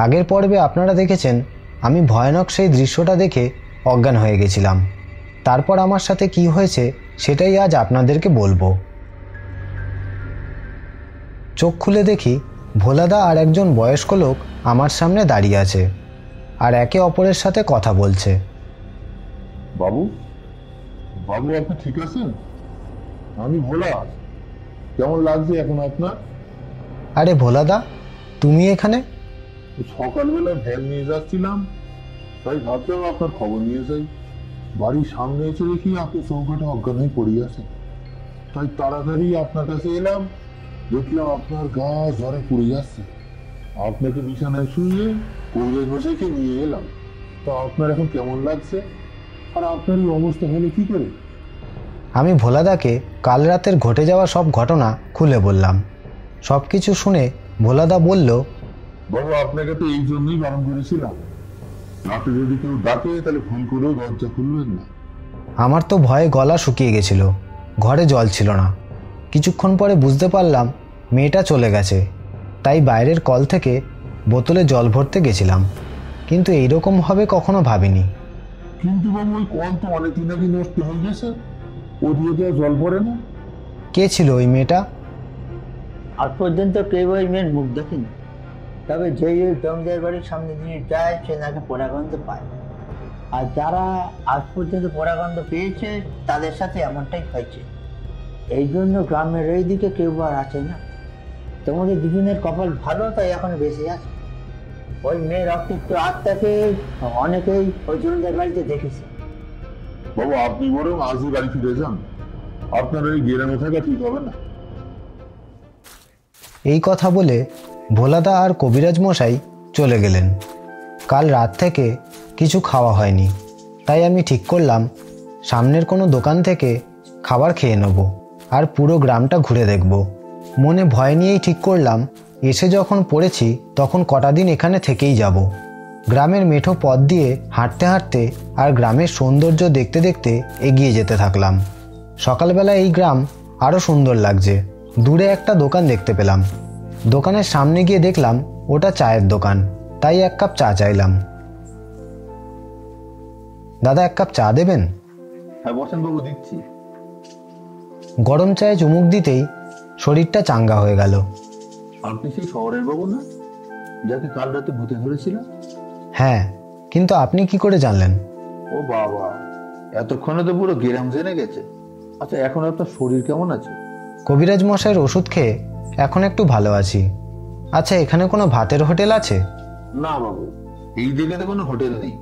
আগের পর্বে আপনারা দেখেছেন আমি ভয়ানক সেই দৃশ্যটা দেখে অজ্ঞান হয়ে গেছিলাম। তারপর আমার সাথে কি হয়েছে সেটাই আজ আপনাদেরকে বলবো। চোখ খুলে দেখি ভোলাদা আর একজন বয়স্ক লোক আমার সামনে দাঁড়িয়ে আছে আর একে অপরের সাথে কথা বলছে। বাবু, বাবু আপনি ঠিক আছেন? আমি ভোলা। কেমন লাগছে এখন আপনার? আরে ভোলাদা, তুমি এখানে? সকালবেলা ভ্যান নিয়ে যাচ্ছিলাম, তাই ভাবলাম আপনার খবর নিয়ে যাই। বাড়ির সামনে এসে দেখি আপনি চৌকাঠে অজ্ঞান হয়ে পড়ে আছেন, তাই তাড়াতাড়ি আপনার কাছে এলাম। দেখলাম আপনার গা জ্বরে পুড়ে যাচ্ছে। আপনাকে বিছানায় শুয়ে কবিরাজ মশাইকে নিয়ে এলাম। তা আপনার এখন কেমন লাগছে, আর আপনার এই অবস্থা হলে কি করে? আমি ভোলাদাকে কাল রাতের ঘটে যাওয়া সব ঘটনা খুলে বললাম। সব কিছু শুনে ভোলাদা বলল, বাবু আপনাকে তো এই জন্যই বারণ করেছিলাম, রাতে যদি কেউ ডাকে তাহলে ফোন করেও দরজা খুলবেন না। আমার তো ভয়ে গলা শুকিয়ে গেছিল, ঘরে জল ছিল না। কিছুক্ষণ পরে বুঝতে পারলাম মেয়েটা চলে গেছে, তাই বাইরের কল থেকে বোতলে জল ভরতে গেছিলাম, কিন্তু এইরকম হবে কখনো ভাবিনি। কিন্তু বাবু ওই কল তো অনেকদিন আগে নষ্ট হয়ে গেছে, ও দিয়ে তো জল পড়ে না। কে ছিল ওই মেয়েটা? আজ পর্যন্ত কেউ ওই মেয়ের মুখ দেখেনি, তবে যেই ওই জমিদার বাড়ির সামনে দিয়ে যায় সে নাকি পোড়াগন্ধ পায়, আর যারা আজ পর্যন্ত পোড়াগন্ধ পেয়েছে তাদের সাথে এমনটাই হয়েছে। এই জন্য গ্রামের এই দিকে কেউ আর আসে না। তোমাদের দুজনের কপাল ভালো, তাই এখন বেঁচে আছে। ওই মেয়ের অতৃপ্ত আত্মাকে অনেকেই ওই জমিদার বাড়িতে দেখেছে। বাবু আপনি বরং আজই বাড়ি ফিরে যান, আপনার ওই গ্রামে থাকা ঠিক হবে না। এই কথা বলে ভোলাদা আর কবিরাজ মশাই চলে গেলেন। কাল রাত থেকে কিছু খাওয়া হয়নি, তাই আমি ঠিক করলাম সামনের কোনো দোকান থেকে খাবার খেয়ে নেব আর পুরো গ্রামটা ঘুরে দেখব। মনে ভয় নিয়েই ঠিক করলাম এসে যখন পড়েছি তখন কটা দিন এখানে থেকেই যাব। গ্রামের মেঠো পথ দিয়ে হাঁটতে হাঁটতে আর গ্রামের সৌন্দর্য দেখতে দেখতে এগিয়ে যেতে থাকলাম। সকালবেলা এই গ্রাম আরও সুন্দর লাগছে। দূরে একটা দোকান দেখতে পেলাম। দোকানের সামনে গিয়ে দেখলাম ওটা চায়ের দোকান, তাই এক কাপ চা চাইলাম। দাদা, এক কাপ চা দেবেন? হ্যাঁ বসেন বাবু, দিচ্ছি। গরম চায়ে চুমুক দিতেই শরীরটা চাঙ্গা হয়ে গেল। আপনি সেই শহরের বাবু না, যাকে কাল রাতে ভূতে ধরেছিল? হ্যাঁ, কিন্তু আপনি কি করে জানলেন? ও বাবা, এতক্ষণে তো পুরো গ্রাম জেনে গেছে। আচ্ছা, এখন আপনার শরীর কেমন আছে? কবিরাজ মশাইয়ের ওষুধ খেয়ে এখন একটু ভালো আছি। আচ্ছা, এখানে কোনো ভাতের হোটেল আছে? না বাবু, এই দিকে তো কোনো হোটেল নেই,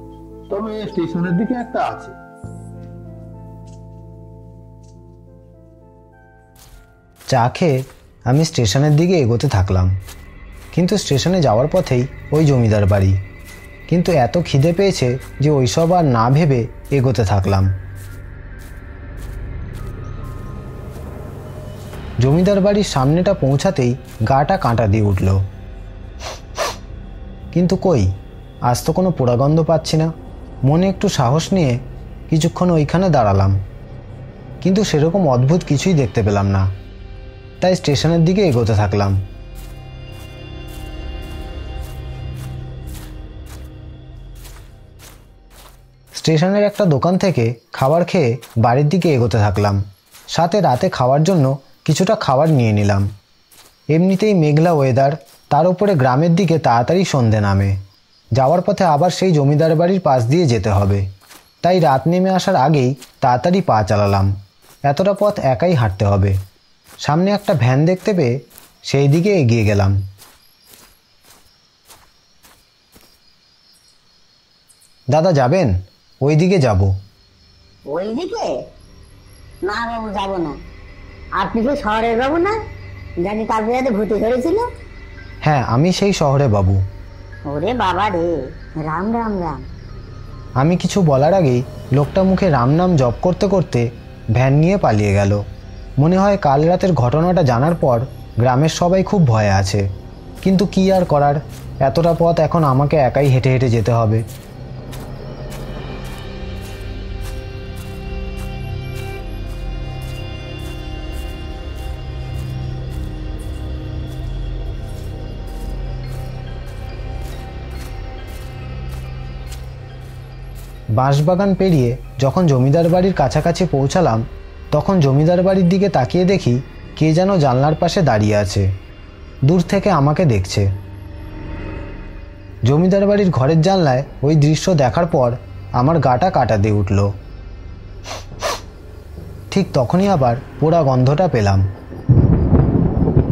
তবে স্টেশনের দিকে একটা আছে। চা খেয়ে আমি স্টেশনের দিকে এগোতে থাকলাম, কিন্তু স্টেশনে যাওয়ার পথেই ওই জমিদার বাড়ি। কিন্তু এত খিদে পেয়েছে যে ওইসব আর না ভেবে এগোতে থাকলাম। জমিদার বাড়ির সামনেটা পৌঁছাতেই গাটা কাঁটা দিয়ে উঠল। কিন্তু কই, আজ তো কোনো পোড়াগন্ধ পাচ্ছি না। মনে একটু সাহস নিয়ে কিছুক্ষণ ওইখানে দাঁড়ালাম, কিন্তু সেরকম অদ্ভুত কিছুই দেখতে পেলাম না, তাই স্টেশনের দিকে এগোতে থাকলাম। স্টেশনের একটা দোকান থেকে খাবার খেয়ে বাড়ির দিকে এগোতে থাকলাম। সাথে রাতে খাওয়ার জন্য কিছুটা খাবার নিয়ে নিলাম। এমনিতেই মেঘলা ওয়েদার, তার উপরে গ্রামের দিকে তাড়াতাড়ি সন্ধে নামে। যাওয়ার পথে আবার সেই জমিদার বাড়ির পাশ দিয়ে যেতে হবে, তাই রাত নেমে আসার আগেই তাড়াতাড়ি পা চালালাম। এতটা পথ একাই হাঁটতে হবে। সামনে একটা ভ্যান দেখতে পেয়ে সেই দিকে এগিয়ে গেলাম। দাদা, যাবেন? ওই দিকে যাব। ওই দিকে? না বাবু, যাবো না। আপনি কি শহরের বাবু না, জানি কালকে রাতে ভূতে ধরেছিল? হ্যাঁ, আমি সেই শহরে বাবু। ওরে বাবা রে, রাম রাম রাম। আমি কিছু বলার আগেই লোকটা মুখে রাম নাম জপ করতে করতে ভ্যান নিয়ে পালিয়ে গেল। মনে হয় কাল রাতের ঘটনাটা জানার পর গ্রামের সবাই খুব ভয়ে আছে, কিন্তু কি আর করার, এতটা পথ এখন আমাকে একাই হেঁটে হেঁটে যেতে হবে। বাঁশবাগান পেরিয়ে যখন জমিদার বাড়ির কাছাকাছি পৌঁছালাম, তখন জমিদার বাড়ির দিকে তাকিয়ে দেখি কে যেন জানলার পাশে দাঁড়িয়ে আছে, দূর থেকে আমাকে দেখছে। জমিদার বাড়ির ঘরের জানলায় ওই দৃশ্য দেখার পর আমার গাটা কাটা দিয়ে উঠল। ঠিক তখনই আবার পোড়া গন্ধটা পেলাম।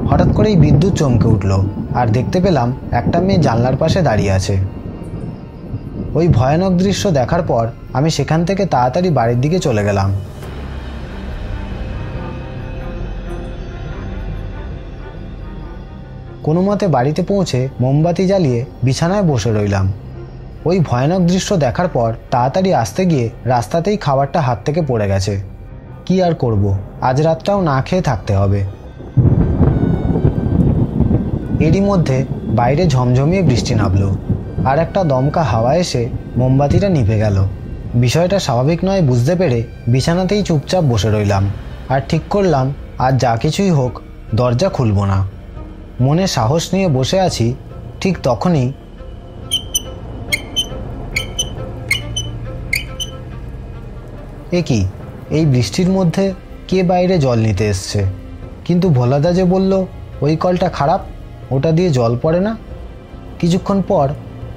হঠাৎ করেই বিদ্যুৎ চমকে উঠল আর দেখতে পেলাম একটা মেয়ে জানলার পাশে দাঁড়িয়ে আছে। ওই ভয়ানক দৃশ্য দেখার পর আমি সেখান থেকে তাড়াতাড়ি বাড়ির দিকে চলে গেলাম। কোনো মতে বাড়িতে পৌঁছে মোমবাতি জ্বালিয়ে বিছানায় বসে রইলাম। ওই ভয়ানক দৃশ্য দেখার পর তাড়াতাড়ি আসতে গিয়ে রাস্তাতেই খাবারটা হাত থেকে পড়ে গেছে। কি আর করব, আজ রাতটাও না খেয়ে থাকতে হবে। এরই মধ্যে বাইরে ঝমঝমিয়ে বৃষ্টি নামলো আর একটা দমকা হাওয়া এসে মোমবাতিটা নিভে গেল। বিষয়টা স্বাভাবিক নয় বুঝতে পেরে বিছানাতেই চুপচাপ বসে রইলাম আর ঠিক করলাম আজ যা কিছুই হোক দরজা খুলব না। মনে সাহস নিয়ে বসে আছি, ঠিক তখনই কি এই বৃষ্টির মধ্যে কে বাইরে জল নিতে এসছে? কিন্তু ভোলাদা যে বলল ওই কলটা খারাপ, ওটা দিয়ে জল পড়ে না। কিছুক্ষণ পর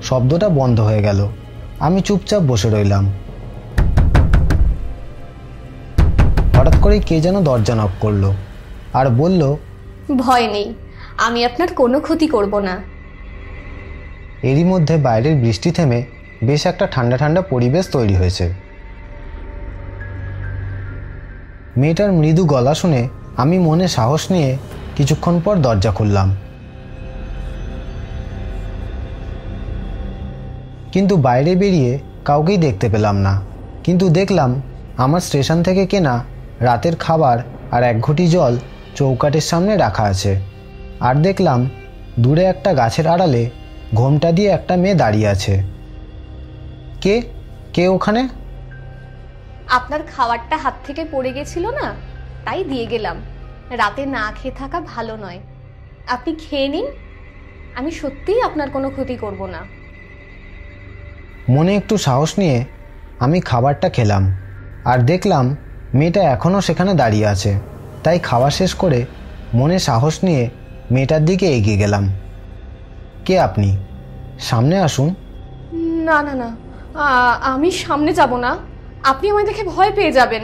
শব্দটা বন্ধ হয়ে গেল। আমি চুপচাপ বসে রইলাম। হঠাৎ করেই কে যেন দরজা নক করলো আর বলল, ভয় নেই, আমি আপনার কোনো ক্ষতি করব না। এরই মধ্যে বাইরের বৃষ্টি থেমে বেশ একটা ঠান্ডা ঠান্ডা পরিবেশ তৈরি হয়েছে। মেয়েটার মৃদু গলা শুনে আমি মনে সাহস নিয়ে কিছুক্ষণ পর দরজা খুললাম। কিন্তু বাইরে বেরিয়ে কাউকেই দেখতে পেলাম না। কিন্তু দেখলাম আমার স্টেশন থেকে কেনা রাতের খাবার আর এক ঘটি জল চৌকাঠের সামনে রাখা আছে। আর দেখলাম দূরে একটা গাছের আড়ালে ঘোমটা দিয়ে একটা মেয়ে দাঁড়িয়ে আছে। কে কে ওখানে? আপনার খাবারটা হাত থেকে পড়ে গেছিল না, তাই দিয়ে গেলাম। রাতে না খেয়ে থাকা ভালো নয়, আপনি খেয়ে নিন, আমি সত্যিই আপনার কোনো ক্ষতি করব না। মনে একটু সাহস নিয়ে আমি খাবারটা খেলাম আর দেখলাম মেয়েটা এখনও সেখানে দাঁড়িয়ে আছে। তাই খাওয়া শেষ করে মনে সাহস নিয়ে মেয়েটার দিকে এগিয়ে গেলাম। কে আপনি? সামনে আসুন। না না না, আমি সামনে যাব না, আপনি আমায় দেখে ভয় পেয়ে যাবেন।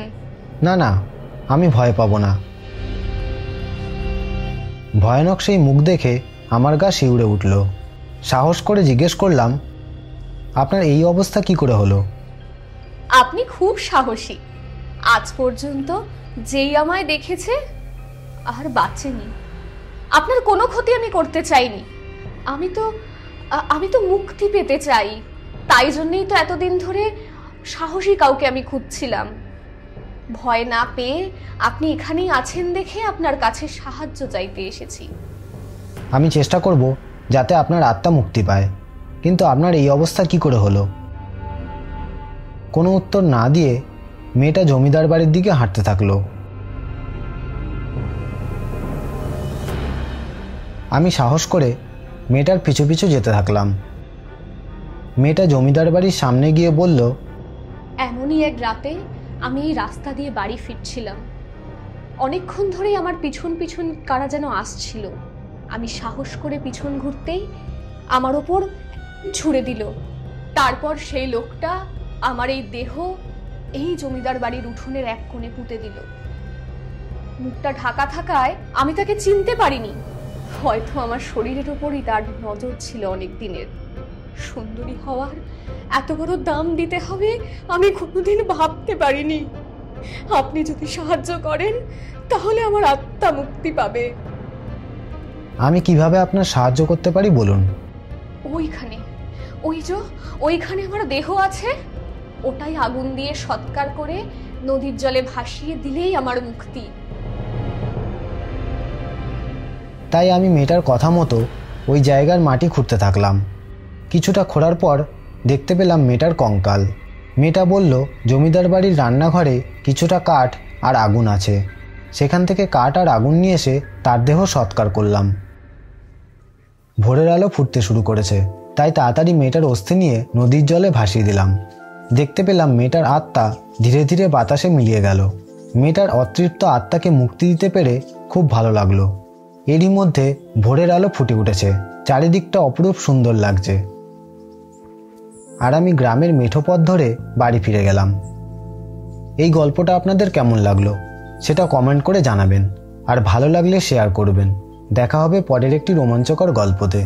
না না, আমি ভয় পাবো না। ভয়ানক সেই মুখ দেখে আমার গা শিউরে উঠল। সাহস করে জিজ্ঞেস করলাম, আপনার এই অবস্থা কি করে হলো? আপনি খুব সাহসী। আজ পর্যন্ত যেই আমায় দেখেছে আর বাঁচেনি। আপনার কোনো ক্ষতি আমি করতে চাইনি। আমি তো মুক্তি পেতে চাই। তাই জন্যই তো এতদিন ধরে সাহসী কাউকে আমি খুঁজছিলাম। ভয় না পেয়ে আপনি এখানেই আছেন দেখে আপনার কাছে সাহায্য চাইতে এসেছি। আমি চেষ্টা করব যাতে আপনার আত্মা মুক্তি পায়, কিন্তু আপনার এই অবস্থা কি করে হলো? কোনো উত্তর না দিয়ে মেয়েটা জমিদার বাড়ির দিকে হাঁটতে থাকলো। আমি সাহস করে মেয়েটার পিছু পিছু যেতে থাকলাম। মেয়েটা জমিদার বাড়ির সামনে গিয়ে বলল, এমনই এক রাতে আমি এই রাস্তা দিয়ে বাড়ি ফিরছিলাম। অনেকক্ষণ ধরেই আমার পিছন পিছন কারা যেন আসছিল। আমি সাহস করে পিছন ঘুরতেই আমার ওপর ছুঁড়ে দিল। তারপর সেই লোকটা আমার এই দেহ এই জমিদার বাড়ির উঠোনের এক কোণে পুঁতে দিল। মুখটা ঢাকা থাকায় আমি তাকে চিনতে পারিনি। হয়তো আমার শরীরের উপরই তার নজর ছিল অনেক দিনের। সুন্দরী হওয়ার এত বড় দাম দিতে হবে আমি কোনোদিন ভাবতে পারিনি। আপনি যদি সাহায্য করেন তাহলে আমার আত্মা মুক্তি পাবে। আমি কিভাবে আপনার সাহায্য করতে পারি বলুন? ওইখানে আমার দেহ আছে, ওটাই আগুন দিয়ে সৎকার করে নদীর জলে ভাসিয়ে দিলেই আমার মুক্তি। তাই আমি মেয়েটার কথা মতো ওই জায়গার মাটি খুঁড়তে থাকলাম। কিছুটা খোঁড়ার পর দেখতে পেলাম মেয়েটার কঙ্কাল। মেয়েটা বলল, জমিদার বাড়ির রান্নাঘরে কিছুটা কাঠ আর আগুন আছে, সেখান থেকে কাঠ আর আগুন নিয়ে এসে তার দেহ সৎকার করলাম। ভোরের আলো ফুটতে শুরু করেছে, তাই তাড়াতাড়ি মেয়েটার অস্থি নিয়ে নদীর জলে ভাসিয়ে দিলাম। দেখতে পেলাম মেয়েটার আত্মা ধীরে ধীরে বাতাসে মিলিয়ে গেল। মেয়েটার অতৃপ্ত আত্মাকে মুক্তি দিতে পেরে খুব ভালো লাগলো। এরই মধ্যে ভোরের আলো ফুটে উঠেছে, চারিদিকটা অপরূপ সুন্দর লাগছে। আর আমি গ্রামের মেঠো পথ ধরে বাড়ি ফিরে গেলাম। এই গল্পটা আপনাদের কেমন লাগলো সেটা কমেন্ট করে জানাবেন, আর ভালো লাগলে শেয়ার করবেন। দেখা হবে পরের একটি রোমাঞ্চকর গল্পতে।